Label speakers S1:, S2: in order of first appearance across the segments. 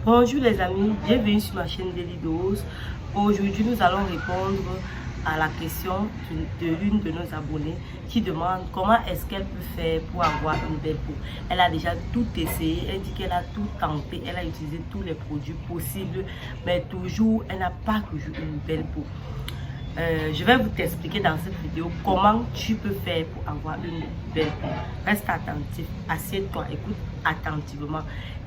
S1: Bonjour les amis, bienvenue sur ma chaîne Daily Dose. Aujourd'hui nous allons répondre à la question de l'une de nos abonnés qui demande comment est-ce qu'elle peut faire pour avoir une belle peau. Elle a déjà tout essayé, elle dit qu'elle a tout tenté, elle a utilisé tous les produits possibles, mais toujours elle n'a pas toujours une belle peau. Je vais vous t'expliquer dans cette vidéo comment tu peux faire pour avoir une belle peau. Reste attentif, assieds-toi, écoute attentivement.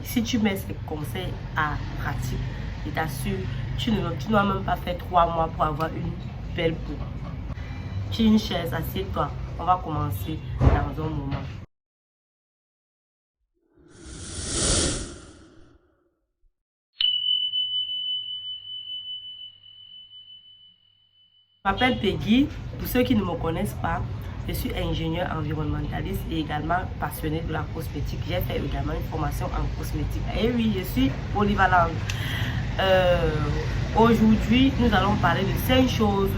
S1: Si tu mets ces conseils à pratique, je t'assure, tu n'as même pas fait 3 mois pour avoir une belle peau. Tu as une chaise, assieds-toi. On va commencer dans un moment. Je m'appelle Peggy. Pour ceux qui ne me connaissent pas, je suis ingénieur environnementaliste et également passionné de la cosmétique. J'ai fait également une formation en cosmétique. Et oui, je suis polyvalente. Aujourd'hui, nous allons parler de 5 choses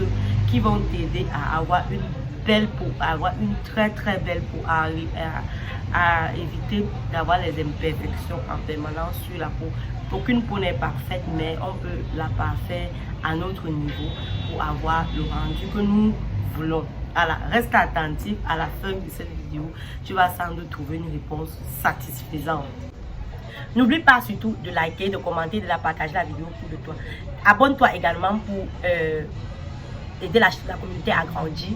S1: qui vont t'aider à avoir une belle peau, à avoir une très belle peau, à éviter d'avoir les imperfections en permanence sur la peau. Aucune peau n'est parfaite, mais on peut la parfaire à notre niveau pour avoir le rendu que nous voulons. Alors, reste attentif à la fin de cette vidéo, tu vas sans doute trouver une réponse satisfaisante. N'oublie pas surtout de liker, de commenter, de la partager la vidéo autour de toi. Abonne-toi également pour aider la communauté à grandir.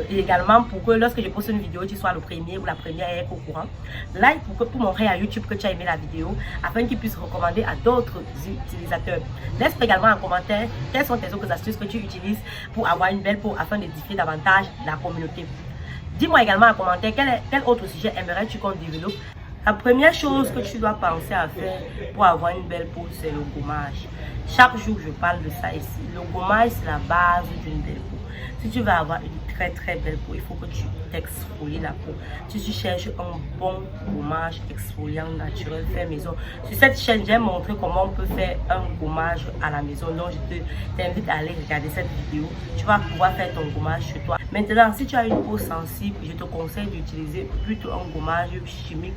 S1: Et également pour que lorsque je poste une vidéo, tu sois le premier ou la première à être au courant. Like pour montrer à YouTube que tu as aimé la vidéo afin qu'il puisse recommander à d'autres utilisateurs. Laisse également en commentaire quelles sont tes autres astuces que tu utilises pour avoir une belle peau afin d'édifier davantage la communauté. Dis-moi également en commentaire quel autre sujet aimerais-tu qu'on développe. La première chose que tu dois penser à faire pour avoir une belle peau, c'est le gommage. Chaque jour, je parle de ça ici. Le gommage, c'est la base d'une belle peau. Si tu veux avoir une très belle peau, il faut que tu t'exfolies la peau. Si tu cherches un bon gommage exfoliant naturel fait maison, sur cette chaîne, j'ai montré comment on peut faire un gommage à la maison. Donc, je t'invite à aller regarder cette vidéo. Tu vas pouvoir faire ton gommage chez toi. Maintenant, si tu as une peau sensible, je te conseille d'utiliser plutôt un gommage chimique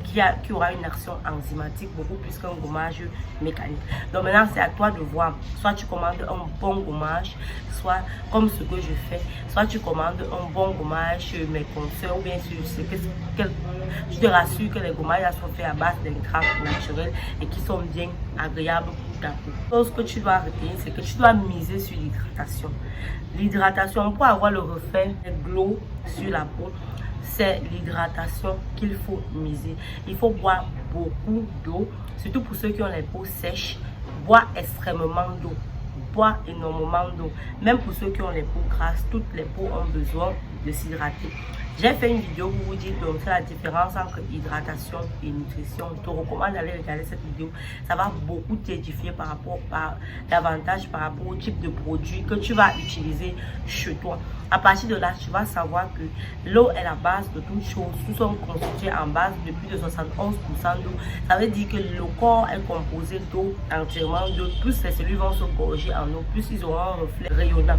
S1: qui aura une action enzymatique beaucoup plus qu'un gommage mécanique. Donc maintenant, c'est à toi de voir. Soit tu commandes un bon gommage, soit comme ce que je fais, soit tu commandes un bon gommage chez mes consoeurs ou bien sur ce que je te rassure que les gommages sont faits à base d'intrants naturels et qui sont bien agréables pour ta peau. Ce que tu dois retenir, c'est que tu dois miser sur l'hydratation. L'hydratation, pour avoir le reflet glow sur la peau, c'est l'hydratation qu'il faut miser. Il faut boire beaucoup d'eau, surtout pour ceux qui ont les peaux sèches. Boire extrêmement d'eau. Boire énormément d'eau. Même pour ceux qui ont les peaux grasses, toutes les peaux ont besoin de s'hydrater. J'ai fait une vidéo pour vous dire donc la différence entre hydratation et nutrition. Je te recommande d'aller regarder cette vidéo. Ça va beaucoup t'édifier davantage par rapport au type de produit que tu vas utiliser chez toi. À partir de là, tu vas savoir que l'eau est la base de toute chose. Nous sommes constitués en base de plus de 71% d'eau. Ça veut dire que le corps est composé d'eau, entièrement d'eau. Plus les cellules vont se gorger en eau, plus ils auront un reflet rayonnant.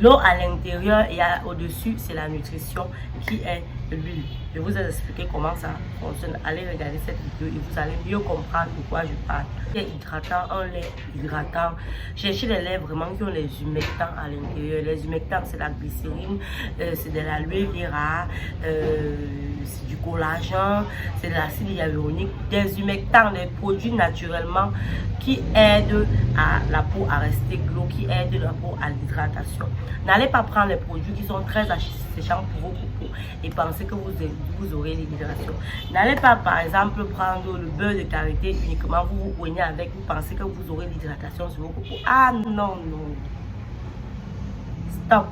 S1: L'eau à l'intérieur et au-dessus, c'est la nutrition qui est l'huile. Je vous ai expliqué comment ça fonctionne. Allez regarder cette vidéo et vous allez mieux comprendre de quoi je parle. Un lait hydratant, un lait hydratant. Cherchez les laits vraiment qui ont les humectants à l'intérieur. Les humectants, c'est la glycérine, c'est de l'aloe vera, c'est du collagène, c'est de l'acide hyaluronique. Des humectants, des produits naturellement qui aident à la peau à rester glow, qui aident la peau à l'hydratation. N'allez pas prendre les produits qui sont très asséchants pour vos peaux et penser que vous aurez l'hydratation. N'allez pas par exemple prendre le beurre de karité uniquement, vous poignez avec, vous pensez que vous aurez l'hydratation sur vos peaux. Ah non. Stop.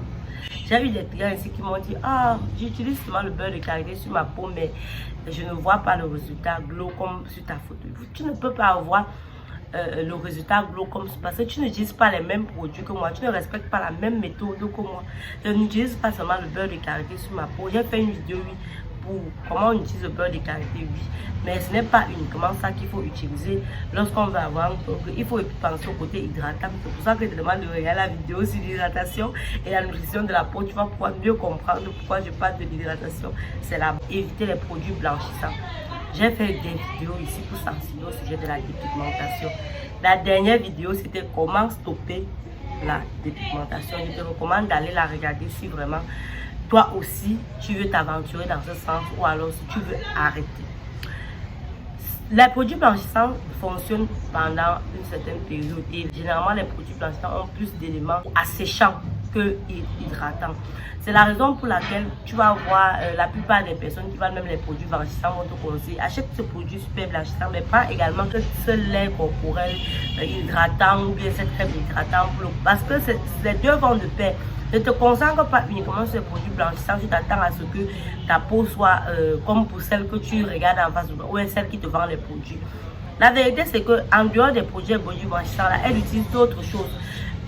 S1: J'ai eu des clients ici qui m'ont dit, ah, j'utilise seulement le beurre de karité sur ma peau, mais je ne vois pas le résultat glow comme sur ta photo. Tu ne peux pas avoir le résultat glow comme parce que tu n'utilises pas les mêmes produits que moi, tu ne respectes pas la même méthode que moi. Je n'utilise pas seulement le beurre de karité sur ma peau. J'ai fait une vidéo pour comment on utilise le beurre de karité, oui, mais ce n'est pas uniquement ça qu'il faut utiliser lorsqu'on veut avoir un peu. Il faut penser au côté hydratant. C'est pour ça que je te demande de regarder la vidéo sur l'hydratation et la nutrition de la peau. Tu vas pouvoir mieux comprendre pourquoi je parle de l'hydratation. C'est là, éviter les produits blanchissants. j'ai fait des vidéos ici pour sensibiliser au sujet de la dépigmentation. La dernière vidéo, c'était comment stopper la dépigmentation. Je te recommande d'aller la regarder si vraiment toi aussi tu veux t'aventurer dans ce sens ou alors si tu veux arrêter. Les produits blanchissants fonctionnent pendant une certaine période et généralement les produits blanchissants ont plus d'éléments asséchants que hydratants. C'est la raison pour laquelle tu vas voir la plupart des personnes qui vendent même les produits blanchissants vont te conseiller achète ce produit super blanchissant, mais pas également que ce lait corporel hydratant ou bien cette crème hydratant parce que les deux vont de pair. Ne te concentre pas uniquement sur les produits blanchissants, tu t'attends à ce que ta peau soit comme pour celle que tu regardes en face ou celle qui te vend les produits. La vérité, c'est qu'en dehors des produits blanchissants, là, elle utilise d'autres choses.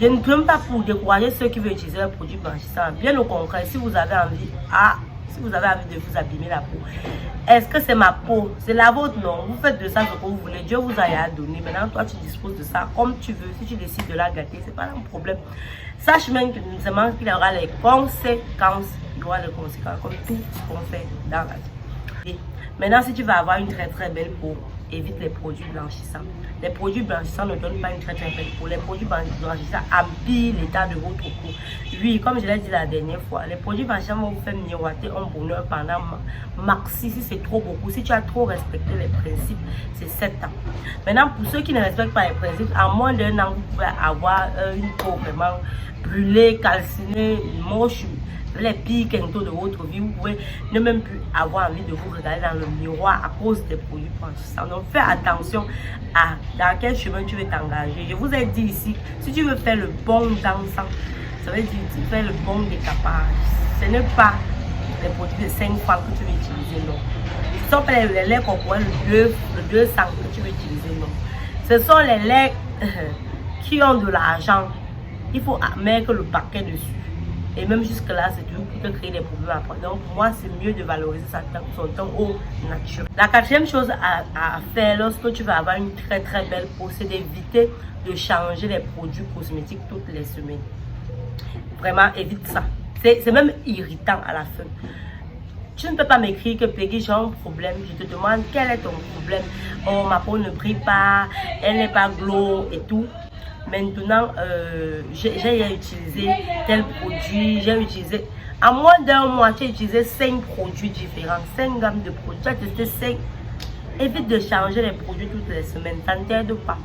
S1: Je ne peux pas pour décourager ceux qui veulent utiliser les produits blanchissants. Bien au contraire, si vous avez envie, de vous abîmer la peau, est-ce que c'est ma peau? C'est la vôtre, non? Vous faites de ça ce que vous voulez. Dieu vous a donné. Maintenant, toi, tu disposes de ça comme tu veux. Si tu décides de la gâter, c'est pas un problème. Sache même qu'il y aura les conséquences. Il y aura les conséquences comme tout ce qu'on fait dans la vie. Et maintenant, si tu veux avoir une très très belle peau, évite les produits blanchissants. Les produits blanchissants ne donnent pas une très très belle peau. Les produits blanchissants empirent l'état de votre peau. Oui, comme je l'ai dit la dernière fois, les produits blanchissants vont vous faire miroiter un bonheur pendant maxi si c'est trop beaucoup. Si tu as trop respecté les principes, c'est 7 ans. Maintenant, pour ceux qui ne respectent pas les principes, en moins d'un an, vous pouvez avoir une peau vraiment brûlée, calcinée, moche, les pires quintaux de votre vie. Vous pouvez ne même plus avoir envie de vous regarder dans le miroir à cause des produits blanchissants. Donc fais attention à dans quel chemin tu veux t'engager. Je vous ai dit ici, si tu veux faire le bon dansant, ça veut dire faire le bon décapage. Ce n'est pas les produits de 5 francs que tu veux utiliser, non. Ce sont pas les laits corporels, le 200 que tu veux utiliser, non. Ce sont les laits qui ont de l'argent. Il faut mettre le paquet dessus. Et même jusque là, c'est toujours pour te créer des problèmes après. Donc pour moi, c'est mieux de valoriser son temps au naturel. La quatrième chose à faire lorsque tu vas avoir une très très belle peau, c'est d'éviter de changer les produits cosmétiques toutes les semaines. Vraiment, évite ça. C'est même irritant à la fin. Tu ne peux pas m'écrire que Peggy, j'ai un problème. Je te demande quel est ton problème. Oh, ma peau ne brille pas, elle n'est pas glow et tout. Maintenant, j'ai utilisé tel produit, j'ai utilisé... En moins d'un mois, tu as utilisé 5 produits différents, 5 gammes de produits. Tu as testé 5. Évite de changer les produits toutes les semaines, ça ne t'aide pas.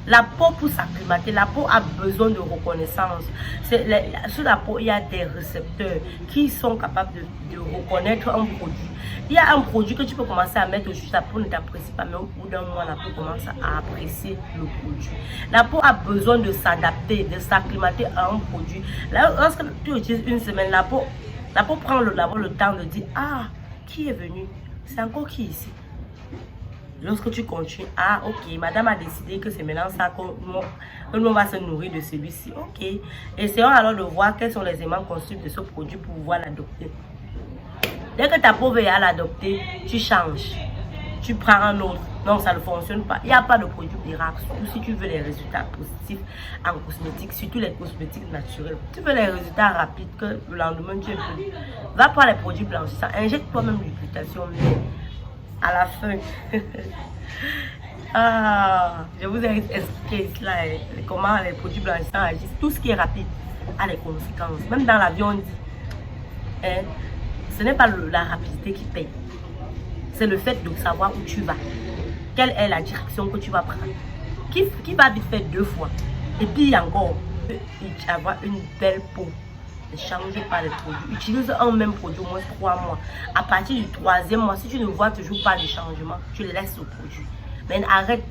S1: La peau, pour s'acclimater, la peau a besoin de reconnaissance. Sur la peau, il y a des récepteurs qui sont capables de reconnaître un produit. Il y a un produit que tu peux commencer à mettre sur ta peau, ne t'apprécie pas, mais au bout d'un mois, la peau commence à apprécier le produit. La peau a besoin de s'adapter, de s'acclimater à un produit. Là, lorsque tu utilises une semaine, la peau prend d'abord le temps de dire, ah, qui est venu? C'est encore qui ici? Lorsque tu continues, ah ok, madame a décidé que c'est maintenant ça que nous va se nourrir de celui-ci. Ok, essayons alors de voir quels sont les éléments constitutifs de ce produit pour pouvoir l'adopter. Dès que ta peau veut l'adopter, tu changes. Tu prends un autre. Non, ça ne fonctionne pas. Il n'y a pas de produit miracle. Surtout si tu veux les résultats positifs en cosmétique, surtout les cosmétiques naturels. Tu veux les résultats rapides que le lendemain tu es plus. Va prendre les produits blanchissants. Injecte toi-même l'hydratation. À la fin, je vous ai expliqué cela, comment les produits blanchissants agissent. Tout ce qui est rapide a des conséquences. Même dans l'avion, on dit, ce n'est pas la rapidité qui paye. C'est le fait de savoir où tu vas. Quelle est la direction que tu vas prendre. Qui va vite faire 2 fois. Et puis encore, avoir une belle peau. Ne changez pas les produits. Utilise un même produit au moins 3 mois. À partir du 3e mois, si tu ne vois toujours pas de changement, tu laisses le produit. Mais arrête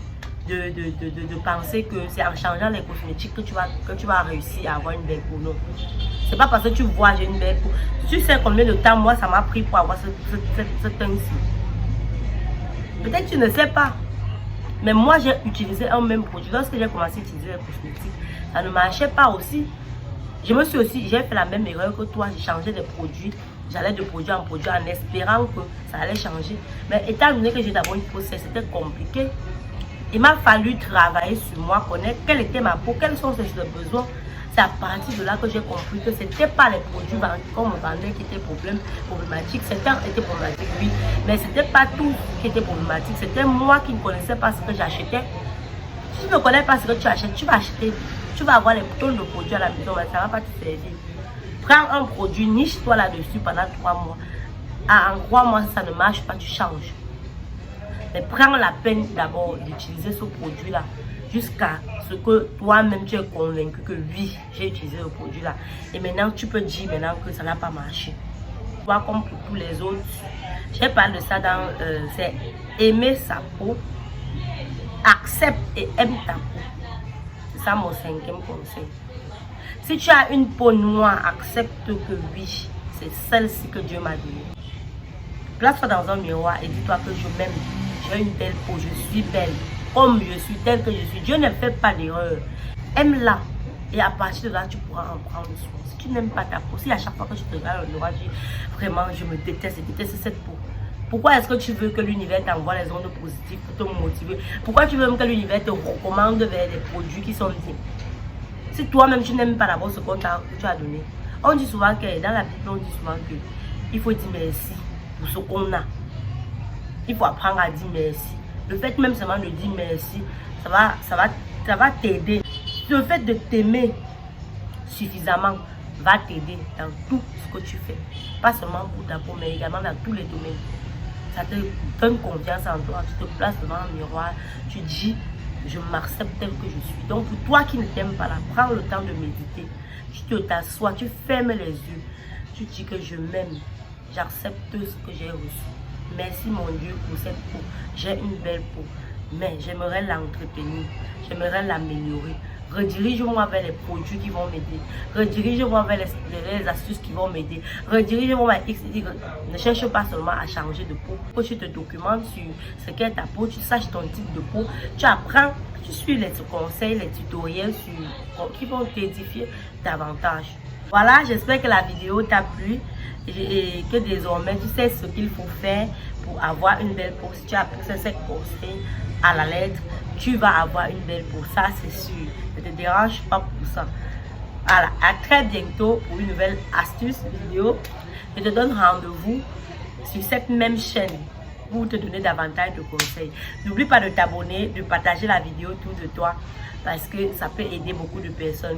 S1: de penser que c'est en changeant les cosmétiques que tu vas réussir à avoir une belle peau. Non. C'est pas parce que tu vois j'ai une belle peau. Tu sais combien de temps moi ça m'a pris pour avoir ce teint-ci. Peut-être que tu ne sais pas. Mais moi j'ai utilisé un même produit. Lorsque j'ai commencé à utiliser les cosmétiques, ça ne marchait pas aussi. J'ai fait la même erreur que toi, j'ai changé de produits, j'allais de produit en produit en espérant que ça allait changer. Mais étant donné que j'ai d'abord une peau sèche, c'était compliqué. Il m'a fallu travailler sur moi, connaître quelle était ma peau, quels sont ses besoins. C'est à partir de là que j'ai compris que ce n'était pas les produits qu'on me vendait qui étaient problématiques. Certains étaient problématiques, oui, mais ce n'était pas tout qui était problématique. C'était moi qui ne connaissais pas ce que j'achetais. Si tu ne connais pas ce que tu achètes, tu vas acheter. Tu vas avoir les tonnes de produits à la maison, mais ça ne va pas te servir. Prends un produit, niche-toi là-dessus pendant 3 mois. En 3 mois, si ça ne marche pas, tu changes. Mais prends la peine d'abord d'utiliser ce produit-là jusqu'à ce que toi-même tu es convaincu que oui, j'ai utilisé le produit-là. Et maintenant, tu peux dire maintenant que ça n'a pas marché. Toi, comme pour tous les autres, j'ai parlé de ça dans c'est aimer sa peau, accepte et aime ta peau. C'est ça mon 5e conseil. Si tu as une peau noire, accepte que oui, c'est celle-ci que Dieu m'a donnée. Place-toi dans un miroir et dis-toi que je m'aime. J'ai une belle peau, je suis belle. Comme je suis, telle que je suis. Dieu ne fait pas d'erreur. Aime-la. Et à partir de là, tu pourras en prendre soin. Si tu n'aimes pas ta peau, si à chaque fois que tu te regardes dans le miroir, tu dis vraiment, je me déteste, je déteste cette peau. Pourquoi est-ce que tu veux que l'univers t'envoie les ondes positives pour te motiver? Pourquoi tu veux que l'univers te recommande vers des produits qui sont bien? Si toi-même tu n'aimes pas d'abord ce que tu as donné. On dit souvent que dans la Bible, on dit souvent que il faut dire merci pour ce qu'on a. Il faut apprendre à dire merci. Le fait même seulement de dire merci, ça va t'aider. Le fait de t'aimer suffisamment va t'aider dans tout ce que tu fais. Pas seulement pour ta peau, mais également dans tous les domaines. Ça te donne confiance en toi. Tu te places devant un miroir, tu dis je m'accepte tel que je suis. Donc pour toi qui ne t'aimes pas là, prends le temps de méditer. Tu t'assois, tu fermes les yeux. Tu dis que je m'aime. J'accepte ce que j'ai reçu. Merci mon Dieu pour cette peau. J'ai une belle peau. Mais j'aimerais l'entretenir. J'aimerais l'améliorer. Redirige-moi vers les produits qui vont m'aider. Redirige-moi vers les astuces qui vont m'aider. Redirige-moi vers X, Y. Ne cherche pas seulement à changer de peau. Quand tu te documentes sur ce qu'est ta peau, tu saches ton type de peau. Tu apprends, tu suis les conseils, les tutoriels qui vont t'édifier davantage. Voilà, j'espère que la vidéo t'a plu et que désormais tu sais ce qu'il faut faire pour avoir une belle peau. Si tu appliques ces conseils à la lettre, tu vas avoir une belle peau, ça c'est sûr. Ne te dérange pas pour ça. Voilà, à très bientôt pour une nouvelle astuce vidéo. Je te donne rendez-vous sur cette même chaîne pour te donner davantage de conseils. N'oublie pas de t'abonner, de partager la vidéo autour de toi parce que ça peut aider beaucoup de personnes.